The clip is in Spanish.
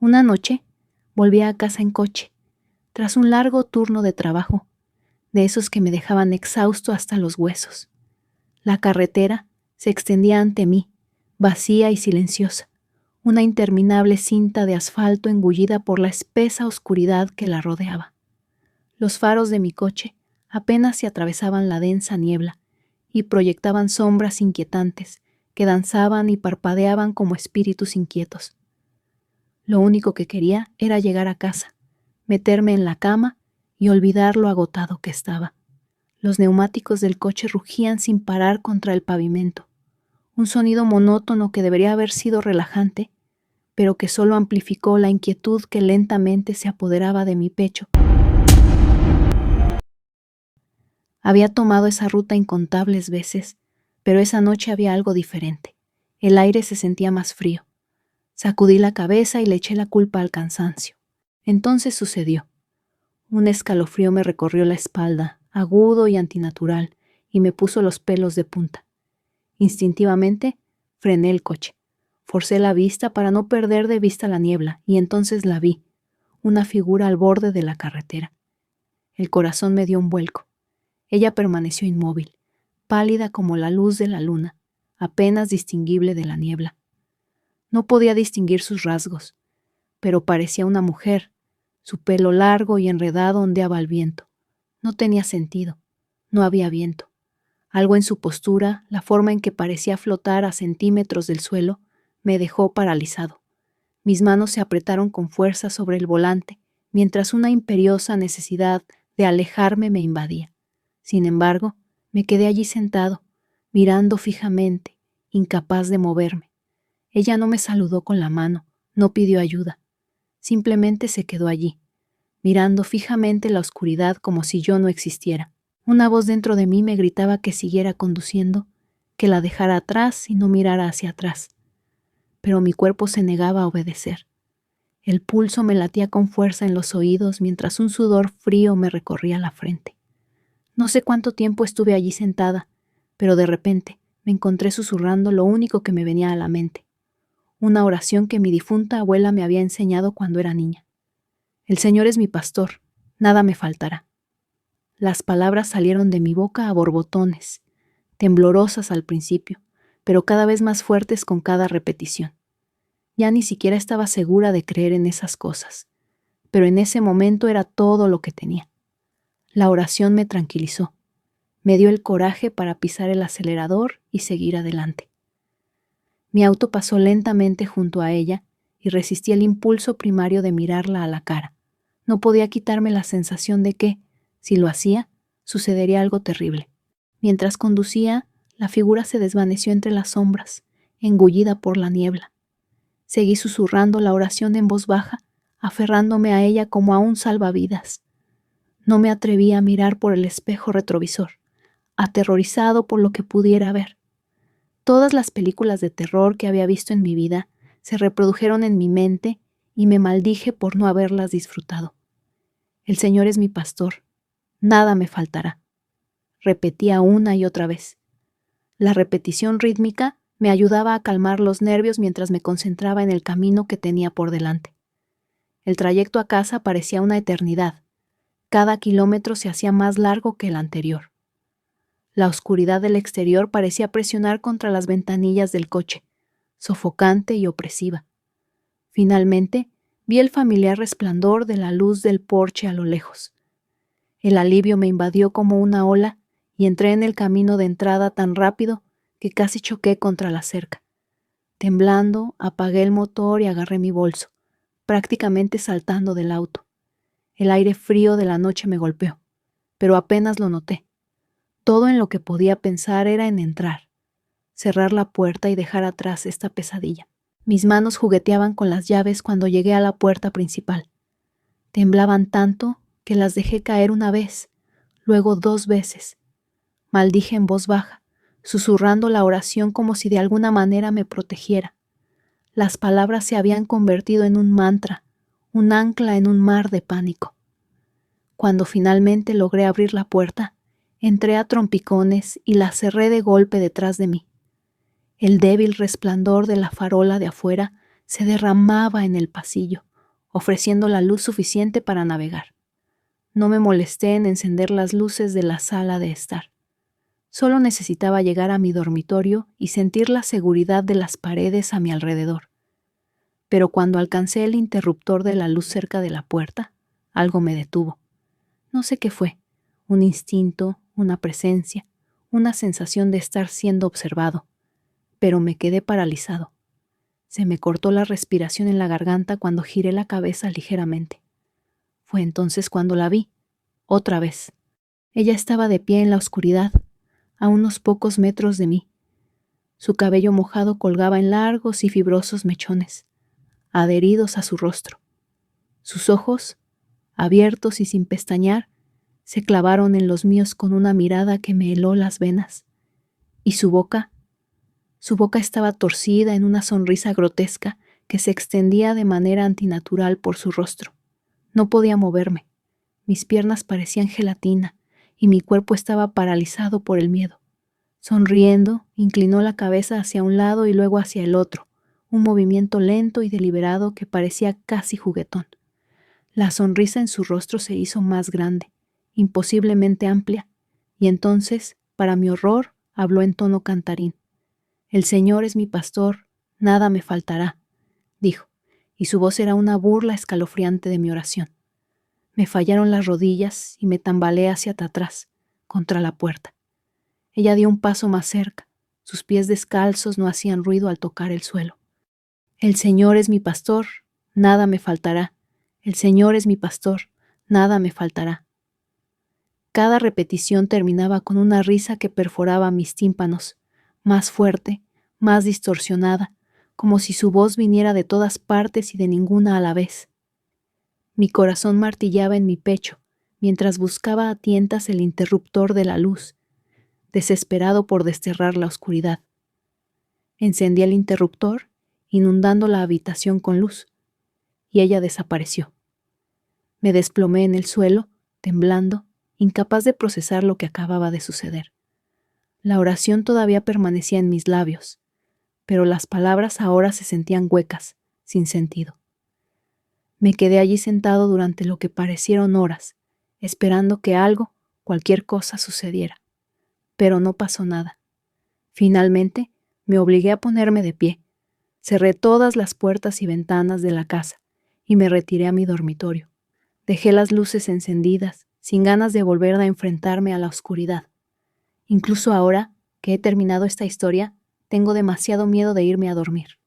Una noche volví a casa en coche, tras un largo turno de trabajo, de esos que me dejaban exhausto hasta los huesos. La carretera se extendía ante mí, vacía y silenciosa, una interminable cinta de asfalto engullida por la espesa oscuridad que la rodeaba. Los faros de mi coche apenas se atravesaban la densa niebla y proyectaban sombras inquietantes que danzaban y parpadeaban como espíritus inquietos. Lo único que quería era llegar a casa, meterme en la cama y olvidar lo agotado que estaba. Los neumáticos del coche rugían sin parar contra el pavimento, un sonido monótono que debería haber sido relajante, pero que solo amplificó la inquietud que lentamente se apoderaba de mi pecho. Había tomado esa ruta incontables veces, pero esa noche había algo diferente. El aire se sentía más frío. Sacudí la cabeza y le eché la culpa al cansancio. Entonces sucedió. Un escalofrío me recorrió la espalda, agudo y antinatural, y me puso los pelos de punta. Instintivamente, frené el coche. Forcé la vista para no perder de vista la niebla, y entonces la vi, una figura al borde de la carretera. El corazón me dio un vuelco. Ella permaneció inmóvil, pálida como la luz de la luna, apenas distinguible de la niebla. No podía distinguir sus rasgos, pero parecía una mujer. Su pelo largo y enredado ondeaba al viento. No tenía sentido. No había viento. Algo en su postura, la forma en que parecía flotar a centímetros del suelo, me dejó paralizado. Mis manos se apretaron con fuerza sobre el volante, mientras una imperiosa necesidad de alejarme me invadía. Sin embargo, me quedé allí sentado, mirando fijamente, incapaz de moverme. Ella no me saludó con la mano, no pidió ayuda. Simplemente se quedó allí, mirando fijamente la oscuridad como si yo no existiera. Una voz dentro de mí me gritaba que siguiera conduciendo, que la dejara atrás y no mirara hacia atrás. Pero mi cuerpo se negaba a obedecer. El pulso me latía con fuerza en los oídos mientras un sudor frío me recorría la frente. No sé cuánto tiempo estuve allí sentada, pero de repente me encontré susurrando lo único que me venía a la mente. Una oración que mi difunta abuela me había enseñado cuando era niña. El Señor es mi pastor, nada me faltará. Las palabras salieron de mi boca a borbotones, temblorosas al principio, pero cada vez más fuertes con cada repetición. Ya ni siquiera estaba segura de creer en esas cosas, pero en ese momento era todo lo que tenía. La oración me tranquilizó, me dio el coraje para pisar el acelerador y seguir adelante. Mi auto pasó lentamente junto a ella y resistí el impulso primario de mirarla a la cara. No podía quitarme la sensación de que, si lo hacía, sucedería algo terrible. Mientras conducía, la figura se desvaneció entre las sombras, engullida por la niebla. Seguí susurrando la oración en voz baja, aferrándome a ella como a un salvavidas. No me atreví a mirar por el espejo retrovisor, aterrorizado por lo que pudiera ver. Todas las películas de terror que había visto en mi vida se reprodujeron en mi mente y me maldije por no haberlas disfrutado. El Señor es mi pastor, nada me faltará. Repetía una y otra vez. La repetición rítmica me ayudaba a calmar los nervios mientras me concentraba en el camino que tenía por delante. El trayecto a casa parecía una eternidad. Cada kilómetro se hacía más largo que el anterior. La oscuridad del exterior parecía presionar contra las ventanillas del coche, sofocante y opresiva. Finalmente, vi el familiar resplandor de la luz del porche a lo lejos. El alivio me invadió como una ola y entré en el camino de entrada tan rápido que casi choqué contra la cerca. Temblando, apagué el motor y agarré mi bolso, prácticamente saltando del auto. El aire frío de la noche me golpeó, pero apenas lo noté. Todo en lo que podía pensar era en entrar, cerrar la puerta y dejar atrás esta pesadilla. Mis manos jugueteaban con las llaves cuando llegué a la puerta principal. Temblaban tanto que las dejé caer una vez, luego 2 veces. Maldije en voz baja, susurrando la oración como si de alguna manera me protegiera. Las palabras se habían convertido en un mantra, un ancla en un mar de pánico. Cuando finalmente logré abrir la puerta, entré a trompicones y la cerré de golpe detrás de mí. El débil resplandor de la farola de afuera se derramaba en el pasillo, ofreciendo la luz suficiente para navegar. No me molesté en encender las luces de la sala de estar. Solo necesitaba llegar a mi dormitorio y sentir la seguridad de las paredes a mi alrededor. Pero cuando alcancé el interruptor de la luz cerca de la puerta, algo me detuvo. No sé qué fue, un instinto, una presencia, una sensación de estar siendo observado, pero me quedé paralizado. Se me cortó la respiración en la garganta cuando giré la cabeza ligeramente. Fue entonces cuando la vi, otra vez. Ella estaba de pie en la oscuridad, a unos pocos metros de mí. Su cabello mojado colgaba en largos y fibrosos mechones, adheridos a su rostro. Sus ojos, abiertos y sin pestañear, se clavaron en los míos con una mirada que me heló las venas. Y su boca estaba torcida en una sonrisa grotesca que se extendía de manera antinatural por su rostro. No podía moverme. Mis piernas parecían gelatina y mi cuerpo estaba paralizado por el miedo. Sonriendo, inclinó la cabeza hacia un lado y luego hacia el otro, un movimiento lento y deliberado que parecía casi juguetón. La sonrisa en su rostro se hizo más grande, imposiblemente amplia, y entonces, para mi horror, habló en tono cantarín. «El Señor es mi pastor, nada me faltará», dijo, y su voz era una burla escalofriante de mi oración. Me fallaron las rodillas y me tambaleé hacia atrás, contra la puerta. Ella dio un paso más cerca. Sus pies descalzos no hacían ruido al tocar el suelo. «El Señor es mi pastor, nada me faltará. El Señor es mi pastor, nada me faltará». Cada repetición terminaba con una risa que perforaba mis tímpanos, más fuerte, más distorsionada, como si su voz viniera de todas partes y de ninguna a la vez. Mi corazón martillaba en mi pecho, mientras buscaba a tientas el interruptor de la luz, desesperado por desterrar la oscuridad. Encendí el interruptor, inundando la habitación con luz, y ella desapareció. Me desplomé en el suelo, temblando, incapaz de procesar lo que acababa de suceder. La oración todavía permanecía en mis labios, pero las palabras ahora se sentían huecas, sin sentido. Me quedé allí sentado durante lo que parecieron horas, esperando que algo, cualquier cosa, sucediera. Pero no pasó nada. Finalmente, me obligué a ponerme de pie. Cerré todas las puertas y ventanas de la casa y me retiré a mi dormitorio. Dejé las luces encendidas, sin ganas de volver a enfrentarme a la oscuridad. Incluso ahora que he terminado esta historia, tengo demasiado miedo de irme a dormir.